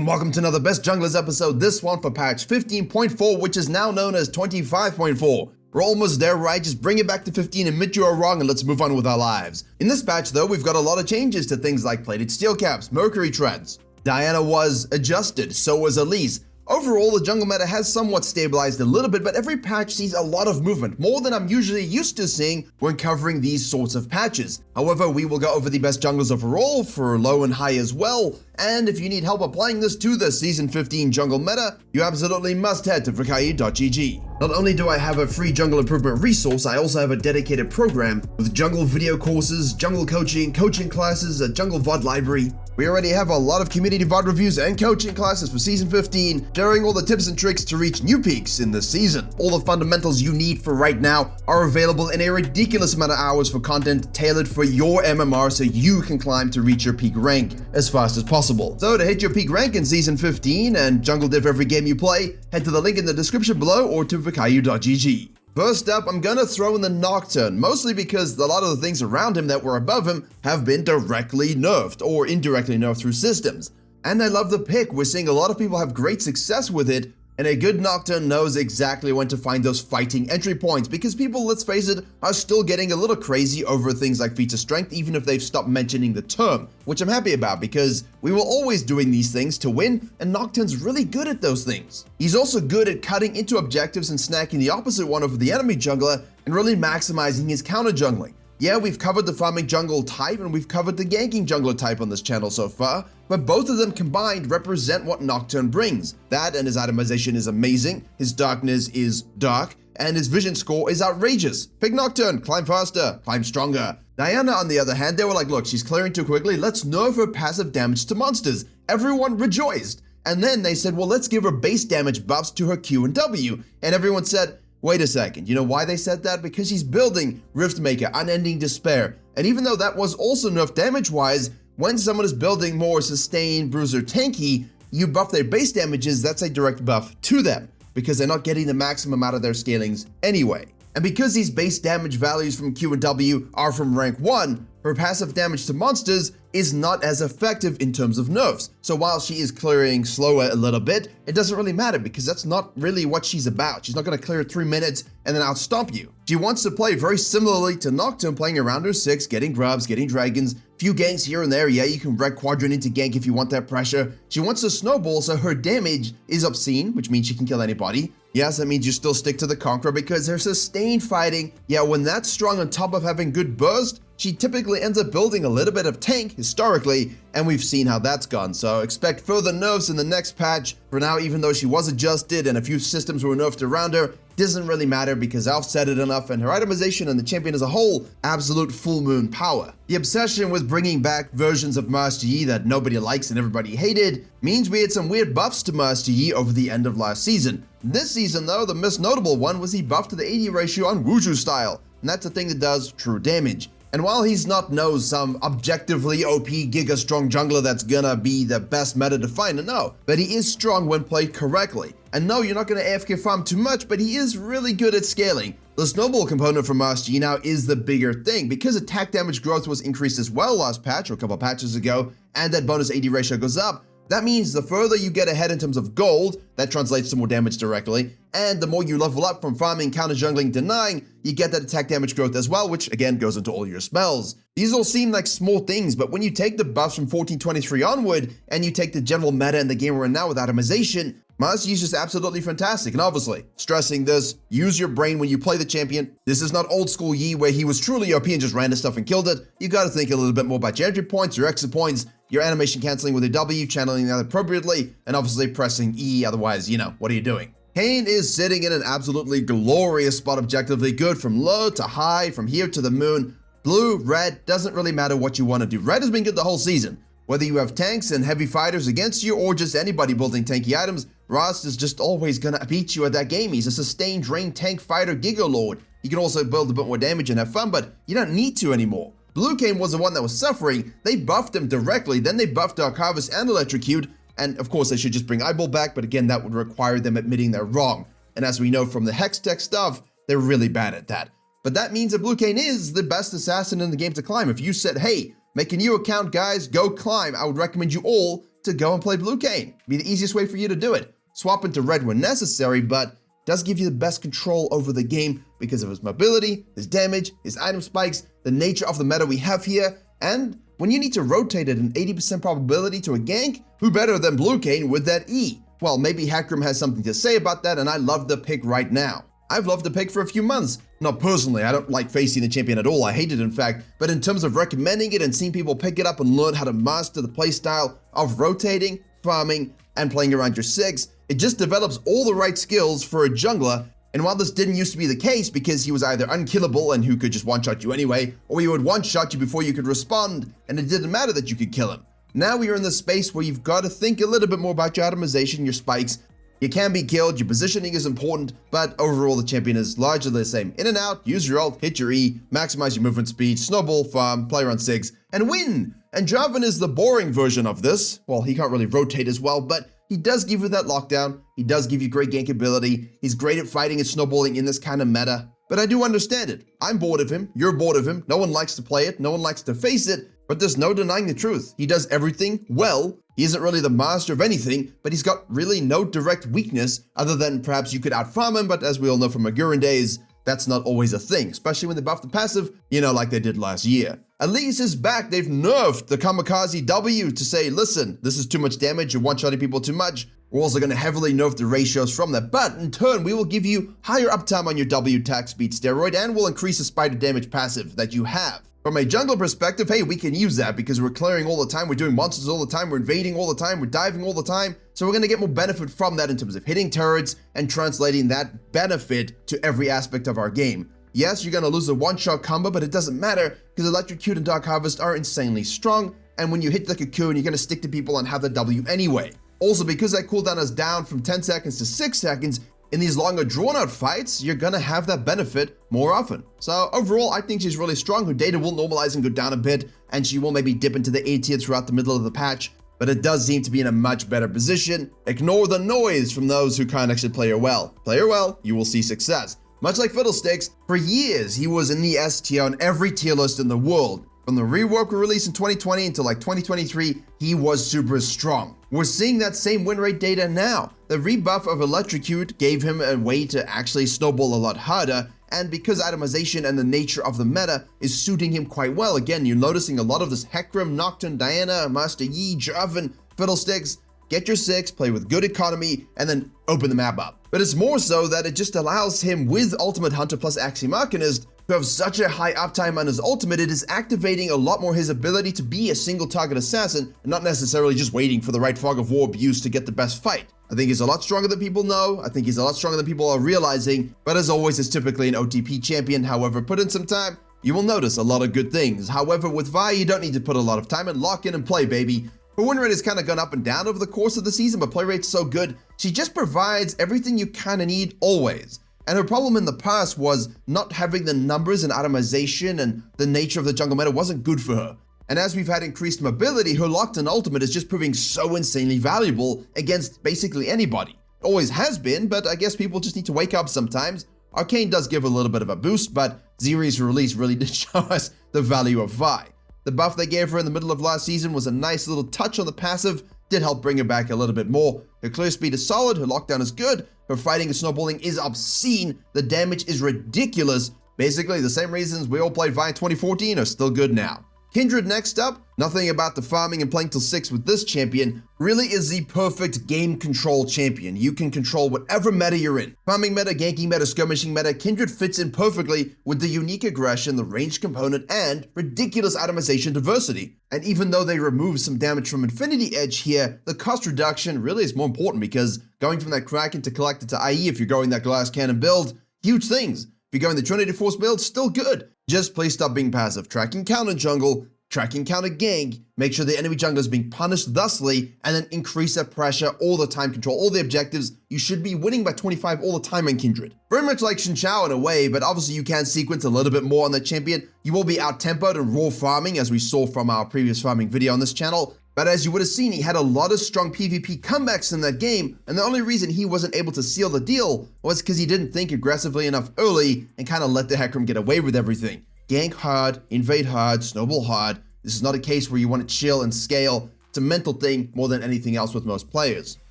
and welcome to another Best Junglers episode, this one for patch 15.4, which is now known as 25.4. We're almost there, right? Just bring it back to 15, admit you are wrong, and let's move on with our lives. In this patch, though, we've got a lot of changes to things like plated steel caps, mercury treads. Diana was adjusted, so was Elise. Overall, the jungle meta has somewhat stabilized a little bit, but every patch sees a lot of movement, more than I'm usually used to seeing when covering these sorts of patches. However, we will go over the best junglers overall for low and high as well, and if you need help applying this to the Season 15 jungle meta, you absolutely must head to Virkayu.gg. Not only do I have a free jungle improvement resource, I also have a dedicated program with jungle video courses, jungle coaching, coaching classes, a jungle VOD library. We already have a lot of community VOD reviews and coaching classes for Season 15, sharing all the tips and tricks to reach new peaks in this season. All the fundamentals you need for right now are available in a ridiculous amount of hours for content tailored for your MMR so you can climb to reach your peak rank as fast as possible. So to hit your peak rank in Season 15 and jungle div every game you play, head to the link in the description below or to Virkayu.gg. First up, I'm gonna throw in the Nocturne, mostly because a lot of the things around him that were above him have been directly nerfed or indirectly nerfed through systems. And I love the pick. We're seeing a lot of people have great success with it, and a good Nocturne knows exactly when to find those fighting entry points because people, let's face it, are still getting a little crazy over things like feats of strength even if they've stopped mentioning the term, which I'm happy about because we were always doing these things to win, and Nocturne's really good at those things. He's also good at cutting into objectives and snacking the opposite one over the enemy jungler and really maximizing his counter jungling. Yeah, we've covered the farming jungle type and we've covered the ganking jungler type on this channel so far, but both of them combined represent what Nocturne brings. That and his itemization is amazing, his darkness is dark, and his vision score is outrageous. Pick Nocturne, climb faster, climb stronger. Diana, on the other hand, they were like, look, she's clearing too quickly, let's nerf her passive damage to monsters. Everyone rejoiced. And then they said, well, let's give her base damage buffs to her Q and W. And everyone said, wait a second, you know why they said that? Because she's building Riftmaker, Unending Despair. And even though that was also nerfed damage-wise, when someone is building more Sustain, Bruiser, Tanky, you buff their base damages, that's a direct buff to them, because they're not getting the maximum out of their scalings anyway. And because these base damage values from Q and W are from rank 1, her passive damage to monsters is not as effective in terms of nerfs. So while she is clearing slower a little bit, it doesn't really matter because that's not really what she's about. She's not going to clear 3 minutes and then outstomp you. She wants to play very similarly to Nocturne, playing around her 6, getting grubs, getting dragons, few ganks here and there. Yeah, you can wreck Quadrant into gank if you want that pressure. She wants to snowball so her damage is obscene, which means she can kill anybody. Yes, that means you still stick to the Conqueror because her sustained fighting, yeah, when that's strong on top of having good burst, she typically ends up building a little bit of tank historically, and we've seen how that's gone. So expect further nerfs in the next patch. For now, even though she was adjusted and a few systems were nerfed around her, doesn't really matter because I've said it enough, and her itemization and the champion as a whole, absolute full moon power. The obsession with bringing back versions of Master Yi that nobody likes and everybody hated means we had some weird buffs to Master Yi over the end of last season. This season though, the most notable one was the buff to the AD ratio on Wushu style, and that's the thing that does true damage. And while he's not some objectively OP giga strong jungler that's gonna be the best meta to find, no, but he is strong when played correctly. And no, you're not gonna AFK farm too much, but he is really good at scaling. The snowball component for Master Yi now is the bigger thing, because attack damage growth was increased as well last patch or a couple of patches ago, and that bonus AD ratio goes up. That means the further you get ahead in terms of gold, that translates to more damage directly, and the more you level up from farming, counter jungling, denying, you get that attack damage growth as well, which again goes into all your spells. These all seem like small things, but when you take the buffs from 1423 onward, and you take the general meta in the game we're in now with itemization, Master Yi is just absolutely fantastic. And obviously, stressing this, use your brain when you play the champion. This is not old school Yi where he was truly OP and just ran into stuff and killed it. You gotta think a little bit more about your entry points, your exit points, your animation canceling with a W, channeling that appropriately, and obviously pressing E, otherwise, you know, what are you doing? Kayn is sitting in an absolutely glorious spot, objectively good from low to high, from here to the moon. Blue, red, doesn't really matter what you want to do. Red has been good the whole season. Whether you have tanks and heavy fighters against you or just anybody building tanky items, Ross is just always gonna beat you at that game. He's a sustained drain tank fighter Giga Lord. He can also build a bit more damage and have fun, but you don't need to anymore. Blue Kayn was the one that was suffering. They buffed him directly, then they buffed Dark Harvest and Electrocute, and of course they should just bring Eyeball back, but again that would require them admitting they're wrong. And as we know from the Hex Tech stuff, they're really bad at that. But that means that Blue Kayn is the best assassin in the game to climb. If you said, hey, make a new account, guys, go climb, I would recommend you all to go and play Blue Cane. Be the easiest way for you to do it. Swap into red when necessary, but does give you the best control over the game because of his mobility, his damage, his item spikes, the nature of the meta we have here, and when you need to rotate at an 80% probability to a gank, who better than Blue Cane with that E? Well, maybe Hecarim has something to say about that, and I love the pick right now. I've loved the pick for a few months. Not personally, I don't like facing the champion at all, I hate it in fact, but in terms of recommending it and seeing people pick it up and learn how to master the playstyle of rotating, farming, and playing around your 6, it just develops all the right skills for a jungler. And while this didn't used to be the case because he was either unkillable and who could just one-shot you anyway, or he would one-shot you before you could respond, and it didn't matter that you could kill him. Now we are in the space where you've got to think a little bit more about your itemization, your spikes. You can be killed, your positioning is important, but overall the champion is largely the same. In and out, use your ult, hit your E, maximize your movement speed, snowball, farm, play around 6, and win! And Jarvan is the boring version of this. Well, he can't really rotate as well, but he does give you that lockdown, he does give you great gank ability, he's great at fighting and snowballing in this kind of meta. But I do understand it. I'm bored of him, you're bored of him, no one likes to play it, no one likes to face it, but there's no denying the truth. He does everything well. He isn't really the master of anything, but he's got really no direct weakness other than perhaps you could outfarm him, but as we all know from Magurin days, that's not always a thing, especially when they buff the passive, like they did last year. Elise is back. They've nerfed the Kamikaze W to say, listen, this is too much damage, you're one-shotting people too much. We're also going to heavily nerf the ratios from that, but in turn, we will give you higher uptime on your W attack speed steroid and will increase the spider damage passive that you have. From a jungler perspective, hey, we can use that because we're clearing all the time, we're doing monsters all the time, we're invading all the time, we're diving all the time. So we're going to get more benefit from that in terms of hitting turrets and translating that benefit to every aspect of our game. Yes, you're going to lose a one-shot combo, but it doesn't matter because Electrocute and Dark Harvest are insanely strong. And when you hit the cocoon, you're going to stick to people and have the W anyway. Also, because that cooldown is down from 10 seconds to 6 seconds, in these longer drawn-out fights, you're gonna have that benefit more often. So overall, I think she's really strong. Her data will normalize and go down a bit, and she will maybe dip into the A tier throughout the middle of the patch, but it does seem to be in a much better position. Ignore the noise from those who can't actually play her well. Play her well, you will see success. Much like Fiddlesticks, for years he was in the S tier on every tier list in the world. From the rework release in 2020 until like 2023, he was super strong. We're seeing that same win rate data now. The rebuff of Electrocute gave him a way to actually snowball a lot harder, and because itemization and the nature of the meta is suiting him quite well, again, you're noticing a lot of this Hecarim, Nocturne, Diana, Master Yi, Jarvan, Fiddlesticks. Get your 6, play with good economy, and then open the map up. But it's more so that it just allows him with Ultimate Hunter plus Axiom Arcanist to have such a high uptime on his ultimate, it is activating a lot more his ability to be a single target assassin and not necessarily just waiting for the right fog of war abuse to get the best fight. I think he's a lot stronger than people know, I think he's a lot stronger than people are realizing, but as always, it's typically an OTP champion. However, put in some time, you will notice a lot of good things. However, with Vi, you don't need to put a lot of time and lock in and play, baby. Her win rate has kind of gone up and down over the course of the season, but play rate's so good, she just provides everything you kind of need always. And her problem in the past was not having the numbers and itemization, and the nature of the jungle meta wasn't good for her. And as we've had increased mobility, her locked-in ultimate is just proving so insanely valuable against basically anybody. It always has been, but I guess people just need to wake up sometimes. Arcane does give a little bit of a boost, but Ziri's release really did show us the value of Vi. The buff they gave her in the middle of last season was a nice little touch on the passive, did help bring her back a little bit more. Her clear speed is solid, her lockdown is good, her fighting and snowballing is obscene, the damage is ridiculous. Basically, the same reasons we all played Vi in 2014 are still good now. Kindred next up, nothing about the farming and playing till 6 with this champion, really is the perfect game control champion. You can control whatever meta you're in. Farming meta, ganking meta, skirmishing meta, Kindred fits in perfectly with the unique aggression, the range component, and ridiculous itemization diversity. And even though they remove some damage from Infinity Edge here, the cost reduction really is more important because going from that Kraken to Collector to IE, if you're going that Glass Cannon build, huge things. If you're going the Trinity Force build, still good. Just please stop being passive. Tracking counter jungle, tracking counter gank, make sure the enemy jungler is being punished thusly, and then increase that pressure all the time, control all the objectives. You should be winning by 25 all the time in Kindred. Very much like Xin Zhao in a way, but obviously you can sequence a little bit more on the champion. You will be out-tempoed and raw farming, as we saw from our previous farming video on this channel. But as you would have seen, he had a lot of strong PvP comebacks in that game, and the only reason he wasn't able to seal the deal was because he didn't think aggressively enough early and kind of let the Hecarim get away with everything. Gank hard, invade hard, snowball hard. This is not a case where you want to chill and scale. It's a mental thing more than anything else with most players.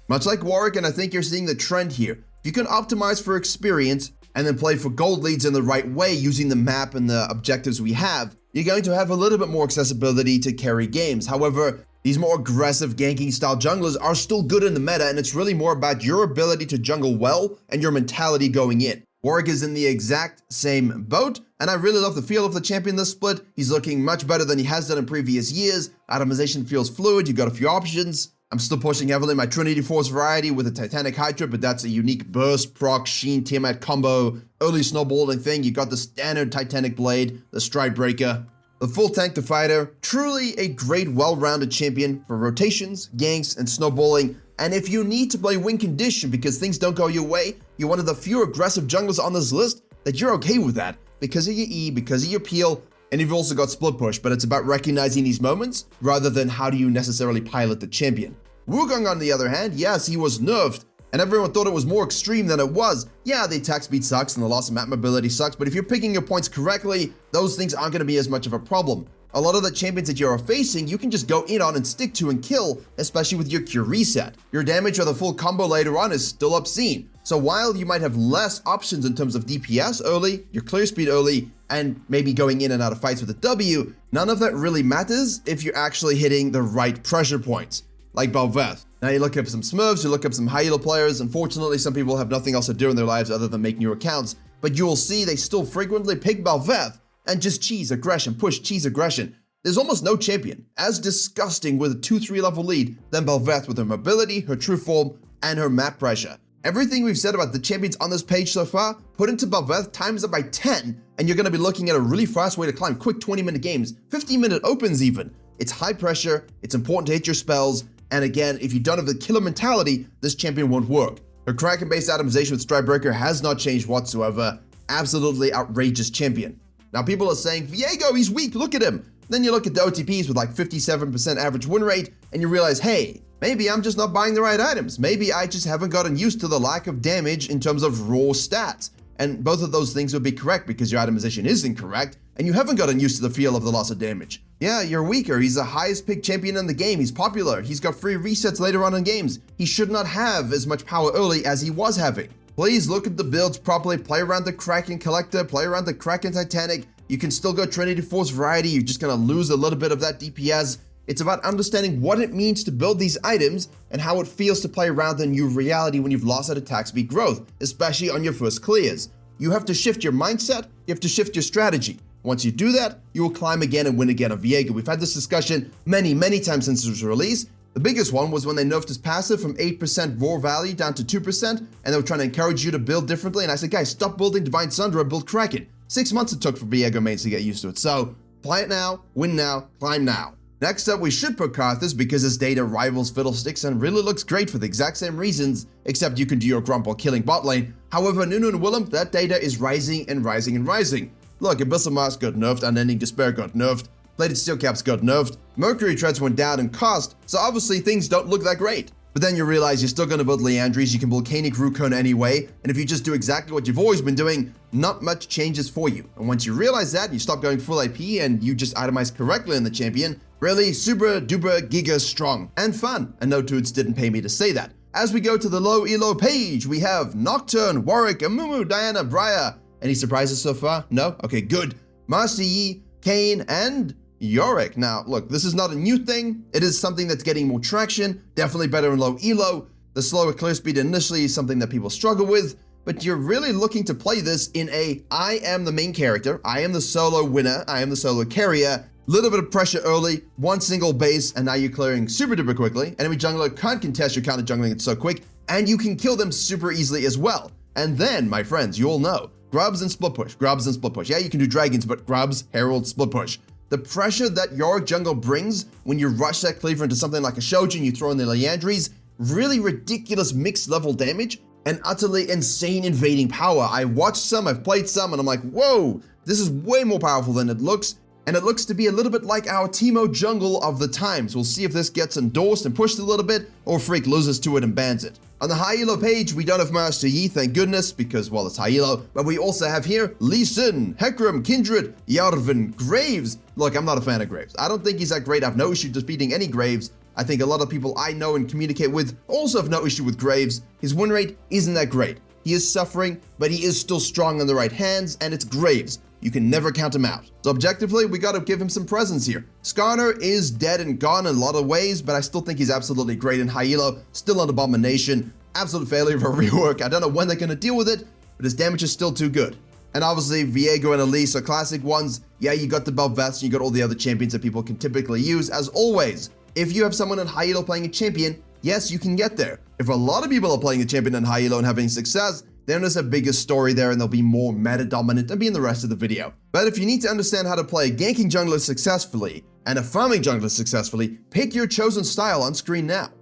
Much like Warwick, and I think you're seeing the trend here. If you can optimize for experience and then play for gold leads in the right way using the map and the objectives we have, you're going to have a little bit more accessibility to carry games. However, these more aggressive ganking style junglers are still good in the meta, and it's really more about your ability to jungle well and your mentality going in. Warwick is in the exact same boat, and I really love the feel of the champion this split. He's looking much better than he has done in previous years. Itemization feels fluid, you've got a few options. I'm still pushing heavily my Trinity Force variety with a Titanic Hydra, but that's a unique burst, proc, Sheen, Tiamat combo, early snowballing thing. You got the standard Titanic Blade, the Stride Breaker. The full tank to fighter, truly a great well-rounded champion for rotations, ganks, and snowballing. And if you need to play win condition because things don't go your way, you're one of the few aggressive junglers on this list that you're okay with that because of your E, because of your peel, and you've also got split push, but it's about recognizing these moments rather than how do you necessarily pilot the champion. Wukong, on the other hand, yes, he was nerfed, and everyone thought it was more extreme than it was. Yeah, the attack speed sucks and the loss of map mobility sucks, but if you're picking your points correctly, those things aren't going to be as much of a problem. A lot of the champions that you're facing, you can just go in on and stick to and kill, especially with your Q reset. Your damage or the full combo later on is still obscene. So while you might have less options in terms of DPS early, your clear speed early, and maybe going in and out of fights with a W, none of that really matters if you're actually hitting the right pressure points, like Bel'Veth. Now you look up some Smurfs, you look up some high elo players. Unfortunately, some people have nothing else to do in their lives other than make new accounts, but you will see they still frequently pick Bel'Veth and just cheese aggression, push cheese aggression. There's almost no champion as disgusting with a 2-3 level lead than Bel'Veth with her mobility, her true form, and her map pressure. Everything we've said about the champions on this page so far, put into Bel'Veth, times it by 10, and you're going to be looking at a really fast way to climb quick 20-minute games, 15-minute opens even. It's high pressure, it's important to hit your spells, and again, if you don't have the killer mentality, this champion won't work. Her Kraken-based itemization with Stridebreaker has not changed whatsoever. Absolutely outrageous champion. Now people are saying, Viego, he's weak, look at him. Then you look at the OTPs with like 57% average win rate, and you realize, hey, maybe I'm just not buying the right items. Maybe I just haven't gotten used to the lack of damage in terms of raw stats. And both of those things would be correct because your itemization is incorrect, and you haven't gotten used to the feel of the loss of damage. Yeah, you're weaker. He's the highest picked champion in the game. He's popular. He's got free resets later on in games. He should not have as much power early as he was having. Please look at the builds properly. Play around the Kraken Collector. Play around the Kraken Titanic. You can still go Trinity Force variety. You're just going to lose a little bit of that DPS. It's about understanding what it means to build these items and how it feels to play around the new reality when you've lost that attack speed growth, especially on your first clears. You have to shift your mindset. You have to shift your strategy. Once you do that, you will climb again and win again on Viego. We've had this discussion many times since it was released. The biggest one was when they nerfed his passive from 8% raw value down to 2%, and they were trying to encourage you to build differently. And I said, guys, stop building Divine Sunder and build Kraken. 6 months it took for Viego mains to get used to it. So play it now, win now, climb now. Next up, we should put Karthus because his data rivals Fiddlesticks and really looks great for the exact same reasons, except you can do your grump while killing bot lane. However, Nunu and Willem, that data is rising and rising and rising. Look, Abyssal Mask got nerfed, Unending Despair got nerfed, Plated Steel Caps got nerfed, Mercury Treads went down in cost, so obviously things don't look that great. But then you realize you're still going to build Leandries, you can build Volcanic Rukon anyway, and if you just do exactly what you've always been doing, not much changes for you. And once you realize that, you stop going full AP and you just itemize correctly in the champion, really super duper giga strong and fun. And no dudes didn't pay me to say that. As we go to the low elo page, we have Nocturne, Warwick, Amumu, Diana, Briar. Any surprises so far? No? Okay, good. Master Yi, Kane, and Yorick. Now, look, this is not a new thing. It is something that's getting more traction, definitely better in low elo. The slower clear speed initially is something that people struggle with, but you're really looking to play this in a I am the main character, I am the solo winner, I am the solo carrier, little bit of pressure early, one single base, and now you're clearing super duper quickly. Enemy jungler can't contest your counter jungling it so quick, and you can kill them super easily as well. And then, my friends, you all know, grubs and split push, grubs and split push. Yeah, you can do dragons, but grubs, herald, split push. The pressure that Yorick jungle brings when you rush that cleaver into something like a Shojin, you throw in the Leandries, really ridiculous mixed level damage and utterly insane invading power. I watched some, I've played some, and I'm like, whoa, this is way more powerful than it looks. And it looks to be a little bit like our Teemo jungle of the times. We'll see if this gets endorsed and pushed a little bit, or Freak loses to it and bans it. On the high elo page, we don't have Master Yi, thank goodness, because, well, it's high elo, but we also have here Lee Sin, Hecarim, Kindred, Yarvin, Graves. Look, I'm not a fan of Graves. I don't think he's that great. I have no issue defeating any Graves, I think a lot of people I know and communicate with also have no issue with Graves. His win rate isn't that great. He is suffering, but he is still strong in the right hands, and it's Graves. You can never count him out. So objectively, we gotta give him some presence here. Skarner is dead and gone in a lot of ways, but I still think he's absolutely great in high elo, still an abomination. Absolute failure of a rework. I don't know when they're gonna deal with it, but his damage is still too good. And obviously, Viego and Elise are classic ones. Yeah, you got the Belvest, and you got all the other champions that people can typically use. As always, if you have someone in high elo playing a champion, yes, you can get there. If a lot of people are playing a champion in high elo and having success, then there's a bigger story there and they'll be more meta dominant and be in the rest of the video. But if you need to understand how to play a ganking jungler successfully and a farming jungler successfully, pick your chosen style on screen now.